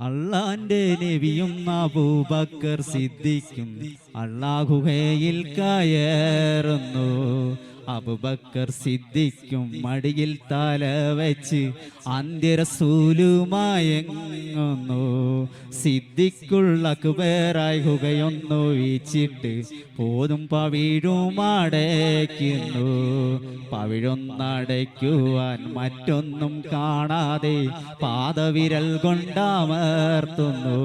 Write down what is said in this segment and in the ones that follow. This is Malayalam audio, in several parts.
അള്ളാന്റെ നബിയും അബൂബക്കർ സിദ്ദീഖും അള്ളാഹുഹയിൽ കയറുന്നു. അബൂബക്കർ സിദ്ദീഖും മടിയിൽ തല വെച്ച് അന്ത്യറസൂലുമായങ്ങുന്നു. സിദ്ദീഖുൽ അക്ബറായി ഹുകയൊന്നു വീച്ചിട്ട് പോതും പവിഴുമടയ്ക്കുന്നു. പവിഴൊന്നടയ്ക്കുവാൻ മറ്റൊന്നും കാണാതെ പാദവിരൽ കൊണ്ടമർത്തുന്നു.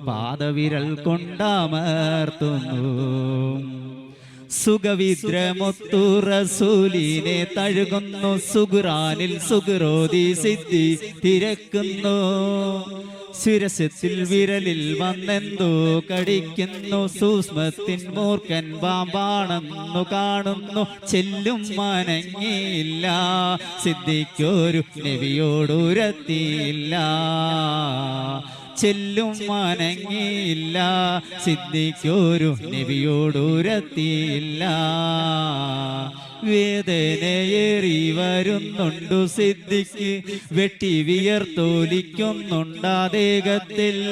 പാദവിരൽ കൊണ്ടമർത്തുന്നു. സുഖവിദ്രമൊത്തു റസൂലിനെ തഴുകുന്നു. സുഖുറാനിൽ സുഖ്രോതി സിദ്ധി തിരക്കുന്നു. ശിരസത്തിൽ വിരലിൽ വന്നെന്തോ കടിക്കുന്നു. സൂക്ഷ്മത്തിൻ മൂർഖൻ പാമ്പാണെന്നു കാണുന്നു. ചെല്ലും മനങ്ങിയില്ല. സിദ്ധിക്കൊരു നബിയോടുരത്തിയില്ല. ചെല്ലും മനങ്ങിയില്ല. സിദ്ധിക്കൊരു നബിയോടുരത്തിയില്ല. വേദനയേറി വരുന്നുണ്ടു സിദ്ധിക്ക്. വെട്ടി വിയർത്തോലിക്കുന്നുണ്ടാദേഹത്തിൽ.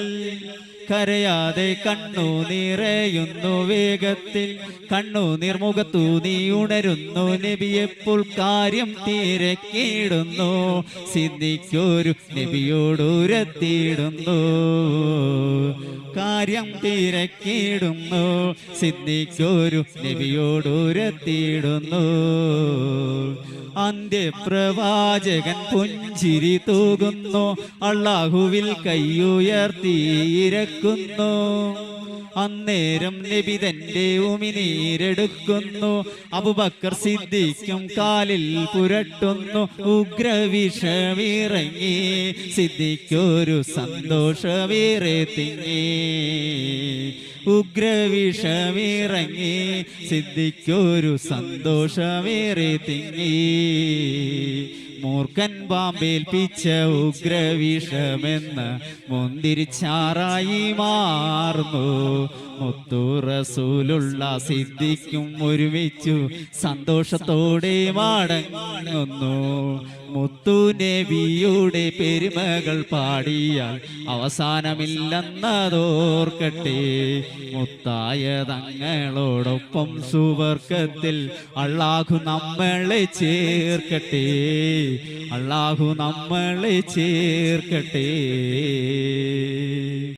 കരയാതെ കണ്ണു നിറയുന്നു വേഗത്തിൽ. കണ്ണു നിർമുഖത്തു നീ ഉണരുന്നു. നബിയെപ്പോൾ കാര്യം തിരക്കിടുന്നു. സിദ്ധിക്കൊരു നബിയോടുരത്തിയിടുന്നു. കാര്യം തിരക്കിടുന്നു. സിദ്ധിക്കൊരു നബിയോടുരത്തിയിടുന്നു. അന്ത്യപ്രവാചകൻ പുഞ്ചിരി തൂകുന്നു. അള്ളാഹുവിൽ കൈയുയർത്തിയിരക്കുന്നു. അന്നേരം നബി തന്റെ ഉമിനീരെടുക്കുന്നു. അബൂബക്കർ സിദ്ദീഖും കാലിൽ പുരട്ടുന്നു. ഉഗ്രവിഷമിറങ്ങി. സിദ്ദീഖൊരു സന്തോഷമേറെ തിങ്ങി. ഉഗ്രവിഷമിറങ്ങി. സിദ്ധിക്കൊരു സന്തോഷമേറെ തിങ്ങി. മൂർഖൻ പാമ്പേൽപ്പിച്ച ഉഗ്രവിഷമെന്ന് മുന്തിരിച്ചാറായി മാറുന്നു. മുത്തു റസൂലുള്ള സിദ്ധിക്കും ഒരുമിച്ചു സന്തോഷത്തോടെ മടങ്ങുന്നു. മുത്തു നബിയുടെ പെരുമകൾ പാടിയാൽ അവസാനമില്ലെന്നതോർക്കട്ടെ. മുത്തായ തങ്ങളോടൊപ്പം സുവർഗത്തിൽ അള്ളാഹു നമ്മളെ ചേർക്കട്ടെ. അള്ളാഹു നമ്മളെ ചേർക്കട്ടെ.